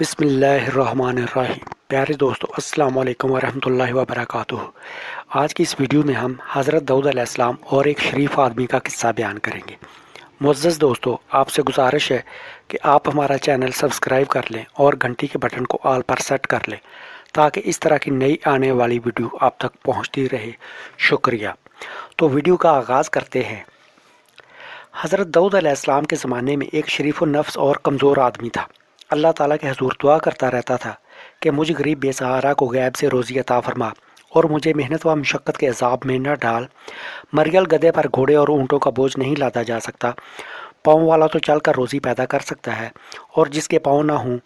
بسم اللہ الرحمن الرحیم۔ پیارے دوستو، السلام علیکم ورحمۃ اللہ وبرکاتہ۔ آج کی اس ویڈیو میں ہم حضرت داؤد علیہ السلام اور ایک شریف آدمی کا قصہ بیان کریں گے۔ معزز دوستو، آپ سے گزارش ہے کہ آپ ہمارا چینل سبسکرائب کر لیں اور گھنٹی کے بٹن کو آل پر سیٹ کر لیں تاکہ اس طرح کی نئی آنے والی ویڈیو آپ تک پہنچتی رہے۔ شکریہ۔ تو ویڈیو کا آغاز کرتے ہیں۔ حضرت داؤد علیہ السلام کے زمانے میں ایک شریف النفس اور کمزور آدمی تھا۔ اللہ تعالیٰ کے حضور دعا کرتا رہتا تھا کہ مجھ غریب بے سہارا کو غیب سے روزی عطا فرما اور مجھے محنت و مشقت کے عذاب میں نہ ڈال۔ مریل گدھے پر گھوڑے اور اونٹوں کا بوجھ نہیں لادا جا سکتا۔ پاؤں والا تو چل کر روزی پیدا کر سکتا ہے، اور جس کے پاؤں نہ ہوں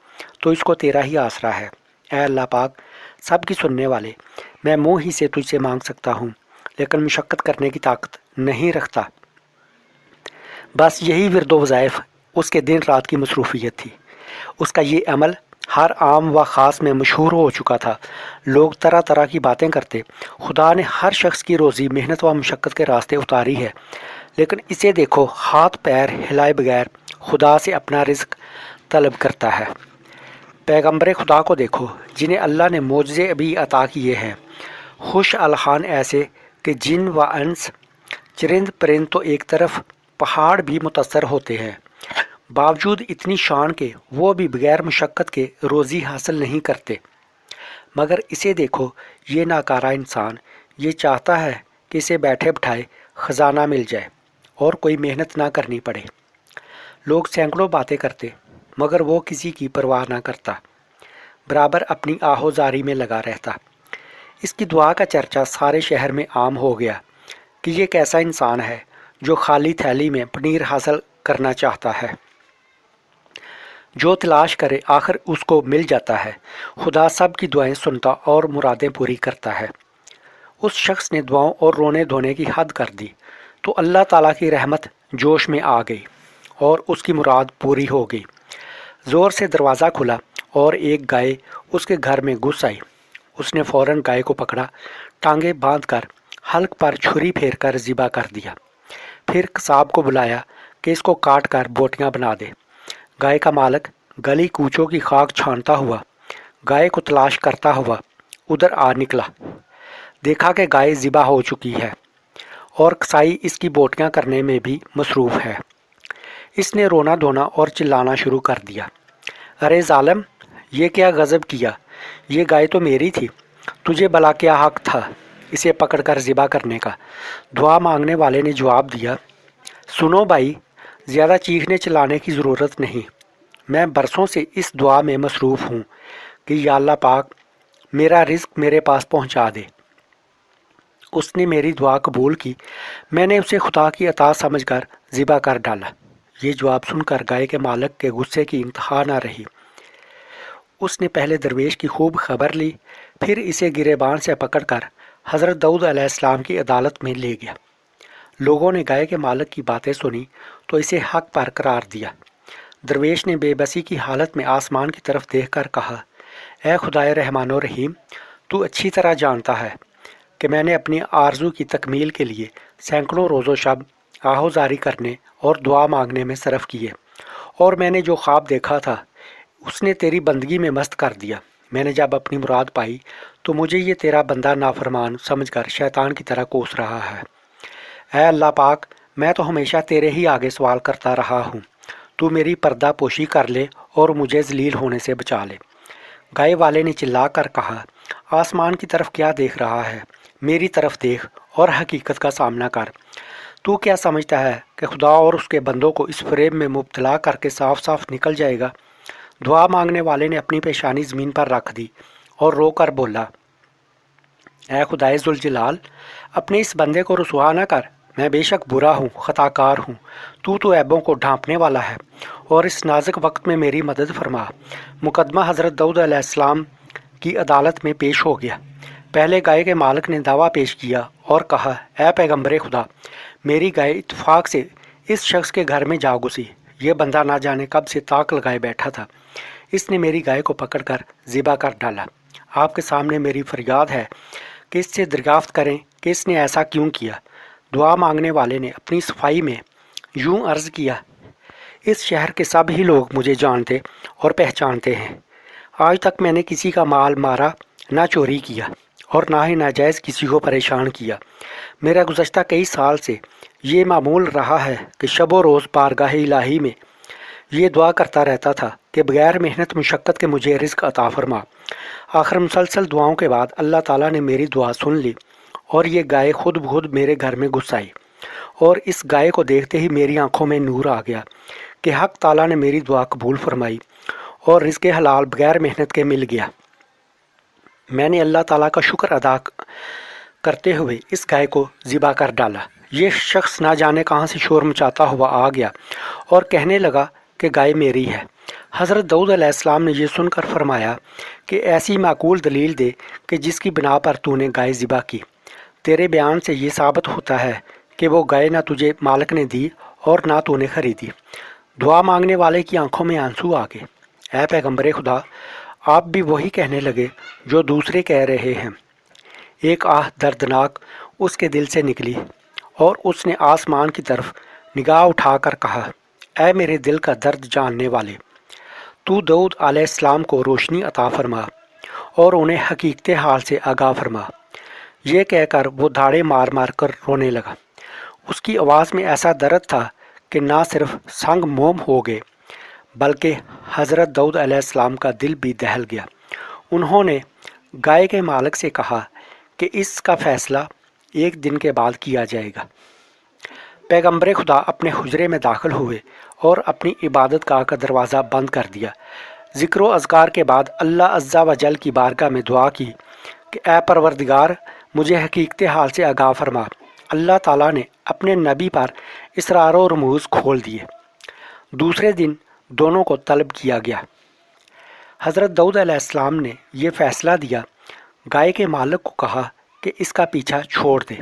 تو اس کو تیرا ہی آسرا ہے۔ اے اللہ پاک، سب کی سننے والے، میں منہ ہی سے تجھ سے مانگ سکتا ہوں لیکن مشقت کرنے کی طاقت نہیں رکھتا۔ بس یہی ورد و وظائف اس کے دن رات کی مصروفیت تھی۔ اس کا یہ عمل ہر عام و خاص میں مشہور ہو چکا تھا۔ لوگ طرح طرح کی باتیں کرتے، خدا نے ہر شخص کی روزی محنت و مشقت کے راستے اتاری ہے، لیکن اسے دیکھو ہاتھ پیر ہلائے بغیر خدا سے اپنا رزق طلب کرتا ہے۔ پیغمبر خدا کو دیکھو جنہیں اللہ نے معجزے بھی عطا کیے ہیں، خوش الحان ایسے کہ جن و انس، چرند پرند تو ایک طرف، پہاڑ بھی متاثر ہوتے ہیں۔ باوجود اتنی شان کے وہ بھی بغیر مشقت کے روزی حاصل نہیں کرتے۔ مگر اسے دیکھو یہ ناکارہ انسان، یہ چاہتا ہے کہ اسے بیٹھے بٹھائے خزانہ مل جائے اور کوئی محنت نہ کرنی پڑے۔ لوگ سینکڑوں باتیں کرتے مگر وہ کسی کی پرواہ نہ کرتا، برابر اپنی آہو زاری میں لگا رہتا۔ اس کی دعا کا چرچا سارے شہر میں عام ہو گیا کہ یہ کیسا انسان ہے جو خالی تھیلی میں پنیر حاصل کرنا چاہتا ہے۔ جو تلاش کرے آخر اس کو مل جاتا ہے۔ خدا سب کی دعائیں سنتا اور مرادیں پوری کرتا ہے۔ اس شخص نے دعاؤں اور رونے دھونے کی حد کر دی تو اللہ تعالیٰ کی رحمت جوش میں آ گئی اور اس کی مراد پوری ہو گئی۔ زور سے دروازہ کھلا اور ایک گائے اس کے گھر میں گھس آئی۔ اس نے فوراً گائے کو پکڑا، ٹانگیں باندھ کر حلق پر چھری پھیر کر ذبح کر دیا۔ پھر قصاب کو بلایا کہ اس کو کاٹ کر بوٹیاں بنا دے۔ گائے کا مالک گلی کوچوں کی خاک چھانتا ہوا گائے کو تلاش کرتا ہوا ادھر آ نکلا۔ دیکھا کہ گائے ذبح ہو چکی ہے اور قصائی اس کی بوٹیاں کرنے میں بھی مصروف ہے۔ اس نے رونا دھونا اور چلانا شروع کر دیا، ارے ظالم، یہ کیا غضب کیا؟ یہ گائے تو میری تھی، تجھے بھلا کیا حق تھا اسے پکڑ کر ذبح کرنے کا؟ دعا مانگنے والے نے جواب دیا، سنو بھائی، زیادہ چیخنے چلانے کی ضرورت نہیں۔ میں برسوں سے اس دعا میں مصروف ہوں کہ یا اللہ پاک میرا رزق میرے پاس پہنچا دے۔ اس نے میری دعا قبول کی، میں نے اسے خدا کی عطا سمجھ کر ذبح کر ڈالا۔ یہ جواب سن کر گائے کے مالک کے غصے کی انتہا نہ رہی۔ اس نے پہلے درویش کی خوب خبر لی، پھر اسے گریبان سے پکڑ کر حضرت داؤد علیہ السلام کی عدالت میں لے گیا۔ لوگوں نے گائے کے مالک کی باتیں سنی تو اسے حق پر قرار دیا۔ درویش نے بے بسی کی حالت میں آسمان کی طرف دیکھ کر کہا، اے خدائے رحمان و رحیم، تو اچھی طرح جانتا ہے کہ میں نے اپنی آرزو کی تکمیل کے لیے سینکڑوں روز و شب آہوزاری کرنے اور دعا مانگنے میں صرف کیے، اور میں نے جو خواب دیکھا تھا اس نے تیری بندگی میں مست کر دیا۔ میں نے جب اپنی مراد پائی تو مجھے یہ تیرا بندہ نافرمان سمجھ کر شیطان کی طرح کوس رہا ہے۔ اے اللہ پاک، میں تو ہمیشہ تیرے ہی آگے سوال کرتا رہا ہوں، تو میری پردہ پوشی کر لے اور مجھے ذلیل ہونے سے بچا لے۔ گائے والے نے چلا کر کہا، آسمان کی طرف کیا دیکھ رہا ہے؟ میری طرف دیکھ اور حقیقت کا سامنا کر۔ تو کیا سمجھتا ہے کہ خدا اور اس کے بندوں کو اس فریب میں مبتلا کر کے صاف صاف نکل جائے گا؟ دعا مانگنے والے نے اپنی پیشانی زمین پر رکھ دی اور رو کر بولا، اے خدائے ذوالجلال، اپنے اس بندے کو رسوا نہ کر، میں بے شک برا ہوں، خطا کار ہوں، تو عیبوں کو ڈھانپنے والا ہے، اور اس نازک وقت میں میری مدد فرما۔ مقدمہ حضرت داؤد علیہ السلام کی عدالت میں پیش ہو گیا۔ پہلے گائے کے مالک نے دعویٰ پیش کیا اور کہا، اے پیغمبر خدا، میری گائے اتفاق سے اس شخص کے گھر میں جا گھسی۔ یہ بندہ نہ جانے کب سے تاک لگائے بیٹھا تھا، اس نے میری گائے کو پکڑ کر ذبح کر ڈالا۔ آپ کے سامنے میری فریاد ہے کہ اس سے دریافت کریں کہ اس نے ایسا کیوں کیا۔ دعا مانگنے والے نے اپنی صفائی میں یوں عرض کیا، اس شہر کے سب ہی لوگ مجھے جانتے اور پہچانتے ہیں آج تک میں نے کسی کا مال مارا نہ چوری کیا اور نہ ہی ناجائز کسی کو پریشان کیا۔ میرا گزشتہ کئی سال سے یہ معمول رہا ہے کہ شب و روز بارگاہ الہی میں یہ دعا کرتا رہتا تھا کہ بغیر محنت مشقت کے مجھے رزق عطا فرما۔ آخر مسلسل دعاؤں کے بعد اللہ تعالیٰ نے میری دعا سن لی اور یہ گائے خود بخود میرے گھر میں گھس آئی، اور اس گائے کو دیکھتے ہی میری آنکھوں میں نور آ گیا کہ حق تعالیٰ نے میری دعا قبول فرمائی اور رزق حلال بغیر محنت کے مل گیا۔ میں نے اللہ تعالیٰ کا شکر ادا کرتے ہوئے اس گائے کو ذبح کر ڈالا۔ یہ شخص نہ جانے کہاں سے شور مچاتا ہوا آ گیا اور کہنے لگا کہ گائے میری ہے۔ حضرت داؤد علیہ السلام نے یہ سن کر فرمایا کہ ایسی معقول دلیل دے کہ جس کی بنا پر تو نے گائے ذبح کی۔ تیرے بیان سے یہ ثابت ہوتا ہے کہ وہ گائے نہ تجھے مالک نے دی اور نہ تو نے خریدی۔ دعا مانگنے والے کی آنکھوں میں آنسو آ گئے۔ اے پیغمبر خدا، آپ بھی وہی کہنے لگے جو دوسرے کہہ رہے ہیں۔ ایک آہ دردناک اس کے دل سے نکلی اور اس نے آسمان کی طرف نگاہ اٹھا کر کہا، اے میرے دل کا درد جاننے والے، تو داؤد علیہ السلام کو روشنی عطا فرما اور انہیں حقیقت حال سے آگاہ فرما۔ یہ کہہ کر وہ دھاڑے مار مار کر رونے لگا۔ اس کی آواز میں ایسا درد تھا کہ نہ صرف سنگ موم ہو گئے بلکہ حضرت داؤد علیہ السلام کا دل بھی دہل گیا۔ انہوں نے گائے کے مالک سے کہا کہ اس کا فیصلہ ایک دن کے بعد کیا جائے گا۔ پیغمبر خدا اپنے حجرے میں داخل ہوئے اور اپنی عبادت گاہ کا دروازہ بند کر دیا۔ ذکر و اذکار کے بعد اللہ عز و جل کی بارگاہ میں دعا کی کہ اے پروردگار، مجھے حقیقت حال سے آگاہ فرما۔ اللہ تعالیٰ نے اپنے نبی پر اسرار و رموز کھول دیے۔ دوسرے دن دونوں کو طلب کیا گیا۔ حضرت داؤد علیہ السلام نے یہ فیصلہ دیا، گائے کے مالک کو کہا کہ اس کا پیچھا چھوڑ دے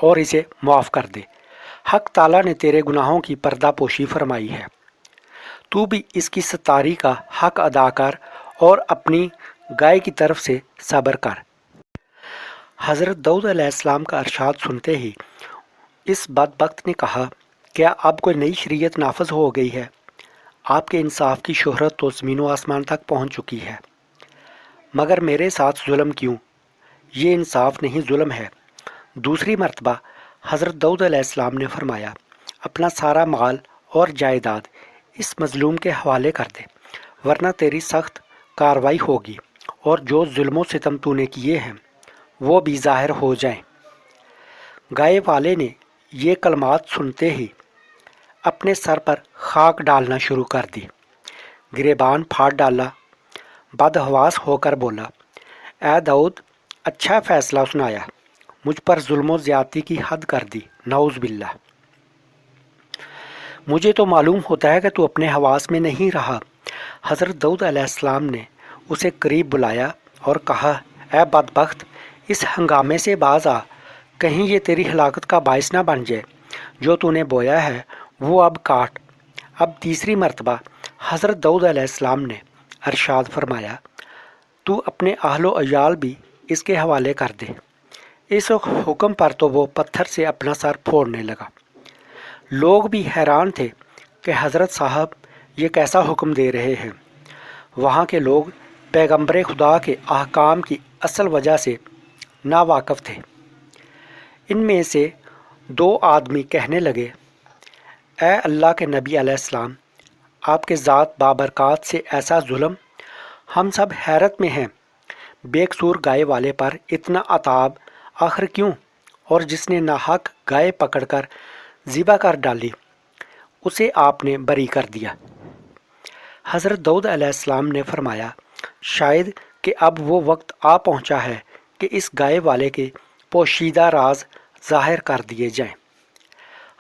اور اسے معاف کر دے۔ حق تعالیٰ نے تیرے گناہوں کی پردہ پوشی فرمائی ہے، تو بھی اس کی ستاری کا حق ادا کر اور اپنی گائے کی طرف سے صبر کر۔ حضرت داؤد علیہ السلام کا ارشاد سنتے ہی اس بدبخت نے کہا، کیا اب کوئی نئی شریعت نافذ ہو گئی ہے؟ آپ کے انصاف کی شہرت تو زمین و آسمان تک پہنچ چکی ہے، مگر میرے ساتھ ظلم کیوں؟ یہ انصاف نہیں، ظلم ہے۔ دوسری مرتبہ حضرت داؤد علیہ السلام نے فرمایا، اپنا سارا مال اور جائیداد اس مظلوم کے حوالے کر دے، ورنہ تیری سخت کارروائی ہوگی اور جو ظلم و ستم تو نے کیے ہیں وہ بھی ظاہر ہو جائیں۔ گائے والے نے یہ کلمات سنتے ہی اپنے سر پر خاک ڈالنا شروع کر دی، گریبان پھاڑ ڈالا، بدحواس ہو کر بولا، اے داؤد، اچھا فیصلہ سنایا، مجھ پر ظلم و زیادتی کی حد کر دی، نعوذ باللہ۔ مجھے تو معلوم ہوتا ہے کہ تو اپنے حواس میں نہیں رہا۔ حضرت داؤد علیہ السلام نے اسے قریب بلایا اور کہا، اے بدبخت، اس ہنگامے سے باز آ، کہیں یہ تیری ہلاکت کا باعث نہ بن جائے۔ جو تو نے بویا ہے وہ اب کاٹ۔ اب تیسری مرتبہ حضرت داؤد علیہ السلام نے ارشاد فرمایا، تو اپنے اہل و عیال بھی اس کے حوالے کر دے۔ اس حکم پر تو وہ پتھر سے اپنا سر پھوڑنے لگا۔ لوگ بھی حیران تھے کہ حضرت صاحب یہ کیسا حکم دے رہے ہیں۔ وہاں کے لوگ پیغمبر خدا کے احکام کی اصل وجہ سے ناواقف تھے۔ ان میں سے دو آدمی کہنے لگے، اے اللہ کے نبی علیہ السلام، آپ کے ذات بابرکات سے ایسا ظلم، ہم سب حیرت میں ہیں۔ بے قصور گائے والے پر اتنا عتاب آخر کیوں؟ اور جس نے ناحق گائے پکڑ کر ذبح کر ڈالی اسے آپ نے بری کر دیا۔ حضرت داؤد علیہ السلام نے فرمایا، شاید کہ اب وہ وقت آ پہنچا ہے کہ اس گائے والے کے پوشیدہ راز ظاہر کر دیے جائیں۔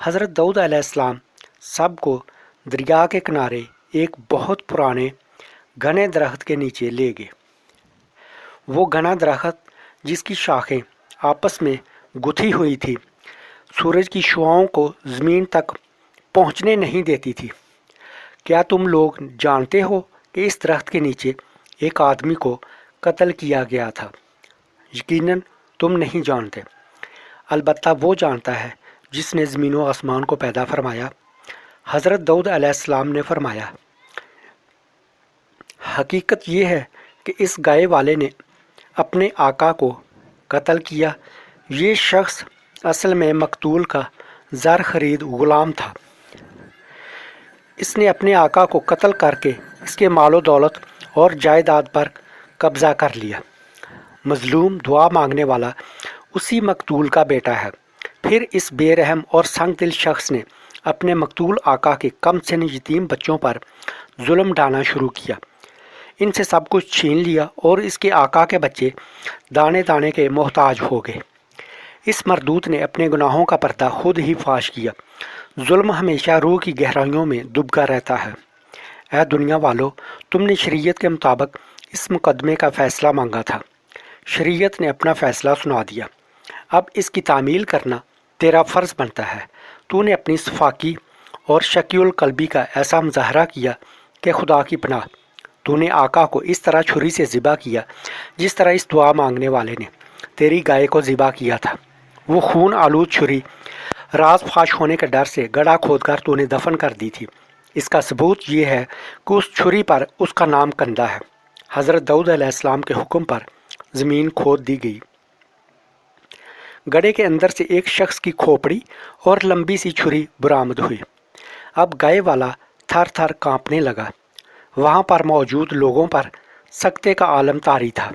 حضرت داؤد علیہ السلام سب کو دریا کے کنارے ایک بہت پرانے گھنے درخت کے نیچے لے گئے۔ وہ گھنا درخت جس کی شاخیں آپس میں گتھی ہوئی تھی، سورج کی شعاؤں کو زمین تک پہنچنے نہیں دیتی تھی۔ کیا تم لوگ جانتے ہو کہ اس درخت کے نیچے ایک آدمی کو قتل کیا گیا تھا؟ یقیناً تم نہیں جانتے، البتہ وہ جانتا ہے جس نے زمین و آسمان کو پیدا فرمایا۔ حضرت داؤد علیہ السلام نے فرمایا، حقیقت یہ ہے کہ اس گائے والے نے اپنے آقا کو قتل کیا۔ یہ شخص اصل میں مقتول کا زر خرید غلام تھا۔ اس نے اپنے آقا کو قتل کر کے اس کے مال و دولت اور جائیداد پر قبضہ کر لیا۔ مظلوم دعا مانگنے والا اسی مقتول کا بیٹا ہے۔ پھر اس بے رحم اور سنگ دل شخص نے اپنے مقتول آقا کے کم سن یتیم بچوں پر ظلم ڈھانا شروع کیا۔ ان سے سب کچھ چھین لیا اور اس کے آقا کے بچے دانے دانے کے محتاج ہو گئے۔ اس مردود نے اپنے گناہوں کا پردہ خود ہی فاش کیا۔ ظلم ہمیشہ روح کی گہرائیوں میں دبکا رہتا ہے۔ اے دنیا والو، تم نے شریعت کے مطابق اس مقدمے کا فیصلہ مانگا تھا۔ شریعت نے اپنا فیصلہ سنا دیا۔ اب اس کی تعمیل کرنا تیرا فرض بنتا ہے۔ تو نے اپنی صفاقی اور شکی القلبی کا ایسا مظاہرہ کیا کہ خدا کی پناہ، تو نے آقا کو اس طرح چھری سے ذبح کیا جس طرح اس دعا مانگنے والے نے تیری گائے کو ذبح کیا تھا۔ وہ خون آلود چھری راز فاش ہونے کے ڈر سے گڑھا کھود کر تو نے دفن کر دی تھی۔ اس کا ثبوت یہ ہے کہ اس چھری پر اس کا نام کندہ ہے۔ حضرت داؤد علیہ السلام کے حکم پر زمین کھود دی گئی۔ گڑھے کے اندر سے ایک شخص کی کھوپڑی اور لمبی سی چھری برآمد ہوئی۔ اب گائے والا تھر تھر کانپنے لگا۔ وہاں پر موجود لوگوں پر سکتے کا عالم طاری تھا۔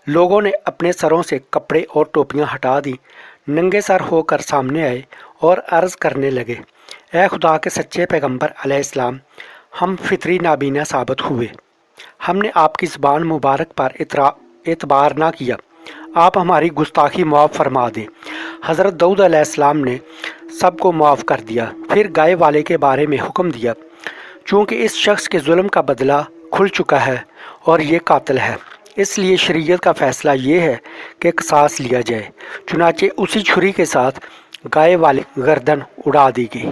لوگوں نے اپنے سروں سے کپڑے اور ٹوپیاں ہٹا دی، ننگے سر ہو کر سامنے آئے اور عرض کرنے لگے، اے خدا کے سچے پیغمبر علیہ السلام، ہم فطری نابینا ثابت ہوئے۔ ہم نے آپ کی زبان مبارک پر اعتبار نہ کیا۔ آپ ہماری گستاخی معاف فرما دیں۔ حضرت داؤد علیہ السلام نے سب کو معاف کر دیا۔ پھر گائے والے کے بارے میں حکم دیا، چونکہ اس شخص کے ظلم کا بدلہ کھل چکا ہے اور یہ قاتل ہے، اس لیے شریعت کا فیصلہ یہ ہے کہ قصاص لیا جائے۔ چنانچہ اسی چھری کے ساتھ گائے والی گردن اڑا دی گئی۔